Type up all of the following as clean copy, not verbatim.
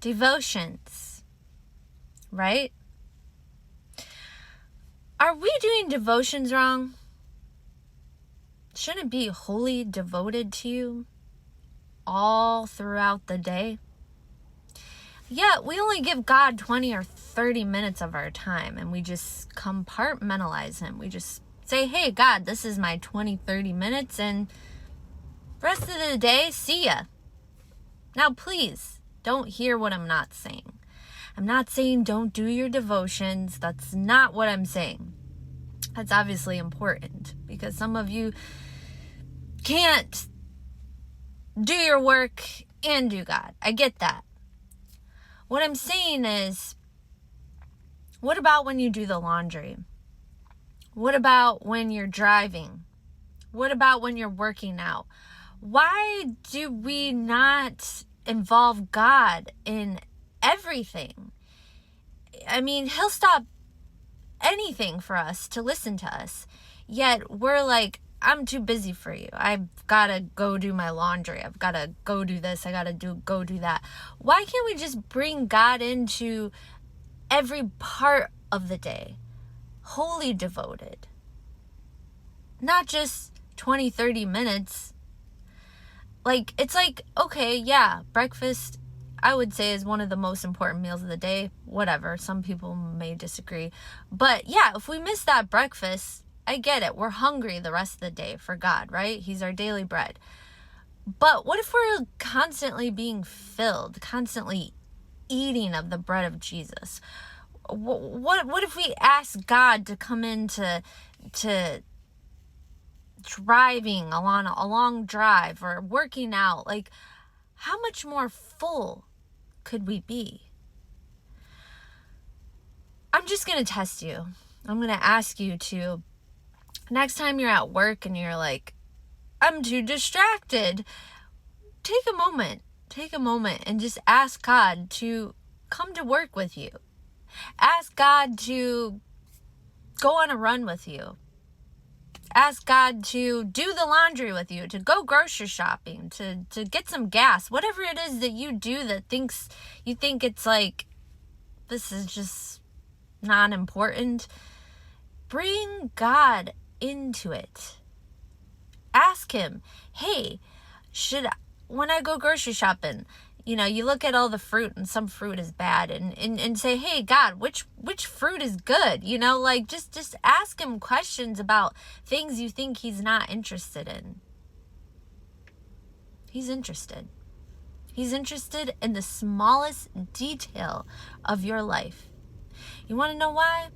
devotions, right? Are we doing devotions wrong? Shouldn't it be wholly devoted to you all throughout the day? Yet we only give God 20 or 30 minutes of our time, and we just compartmentalize him. We just say, hey, God, this is my 20, 30 minutes, and the rest of the day, see ya. Now, please, don't hear what I'm not saying. I'm not saying don't do your devotions. That's not what I'm saying. That's obviously important because some of you can't do your work and do God. I get that. What I'm saying is, what about when you do the laundry? What about when you're driving? What about when you're working out? Why do we not involve God in everything? I mean, he'll stop anything for us to listen to us. Yet we're like, I'm too busy for you. I've got to go do my laundry. I've got to go do this. I got to go do that. Why can't we just bring God into every part of the day? Wholly devoted. Not just 20, 30 minutes. Like, it's like, okay, yeah, breakfast, I would say, is one of the most important meals of the day. Whatever, some people may disagree. But yeah, if we miss that breakfast, I get it. We're hungry the rest of the day for God, right? He's our daily bread. But what if we're constantly being filled, constantly eating of the bread of Jesus? What if we ask God to come into driving along a long drive or working out? Like, how much more full could we be? I'm just going to test you. I'm going to ask you to, next time you're at work and you're like, I'm too distracted, take a moment and just ask God to come to work with you. Ask God to go on a run with you. Ask God to do the laundry with you, to go grocery shopping, to get some gas, whatever it is that you do that you think it's like, this is just not important. Bring God into it. Ask him, hey, when I go grocery shopping, you look at all the fruit and some fruit is bad and say, hey, God, which fruit is good? Just ask him questions about things you think he's not interested in. He's interested. He's interested in the smallest detail of your life. You want to know why?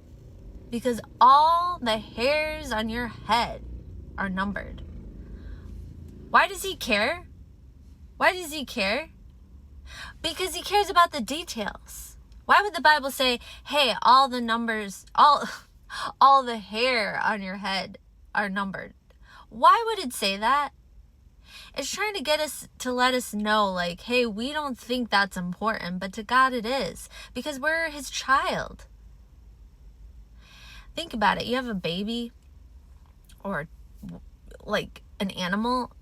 Because all the hairs on your head are numbered. Why does he care? Why does he care? Because he cares about the details. Why would the Bible say, hey, all the numbers, all the hair on your head are numbered? Why would it say that? It's trying to get us to let us know, like, hey, we don't think that's important, but to God it is, because we're his child. Think about it. You have a baby or like an animal.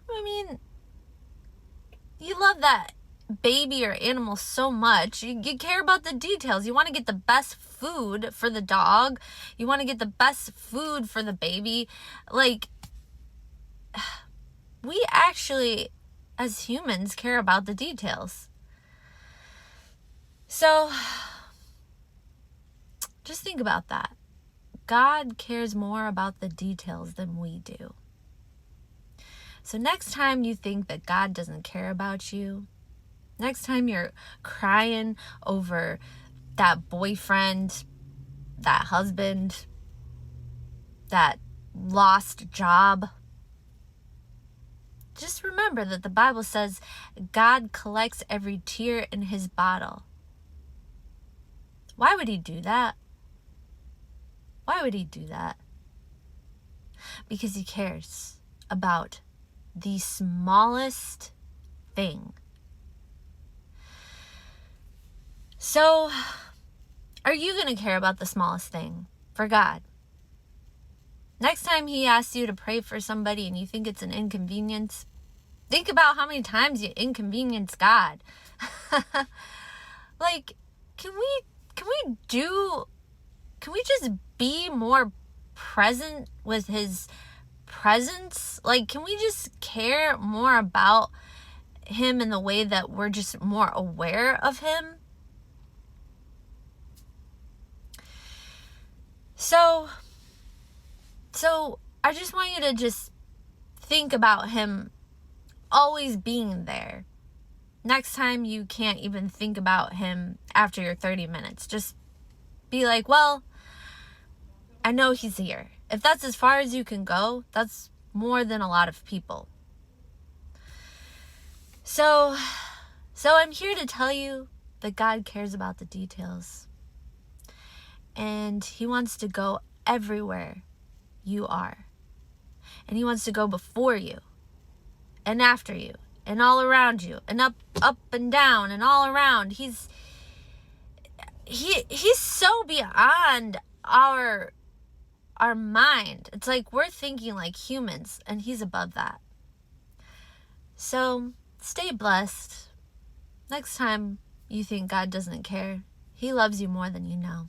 I mean, you love that baby or animal so much. You care about the details. You want to get the best food for the dog. You want to get the best food for the baby. Like, we actually, as humans, care about the details. So, just think about that. God cares more about the details than we do. So next time you think that God doesn't care about you, next time you're crying over that boyfriend, that husband, that lost job, just remember that the Bible says God collects every tear in his bottle. Why would he do that? Why would he do that? Because he cares about the smallest thing. So, are you going to care about the smallest thing for God? Next time he asks you to pray for somebody and you think it's an inconvenience, Think about how many times you inconvenience God. Like, can we just be more present with his presence? Like, can we just care more about him in the way that we're just more aware of him? So I just want you to just think about him always being there. Next time you can't even think about him after your 30 minutes. Just be like, well, I know he's here. If that's as far as you can go, that's more than a lot of people. So I'm here to tell you that God cares about the details. And he wants to go everywhere you are. And he wants to go before you and after you and all around you and up and down and all around. He's so beyond our mind. It's like we're thinking like humans, and he's above that. So stay blessed. Next time you think God doesn't care, he loves you more than you know.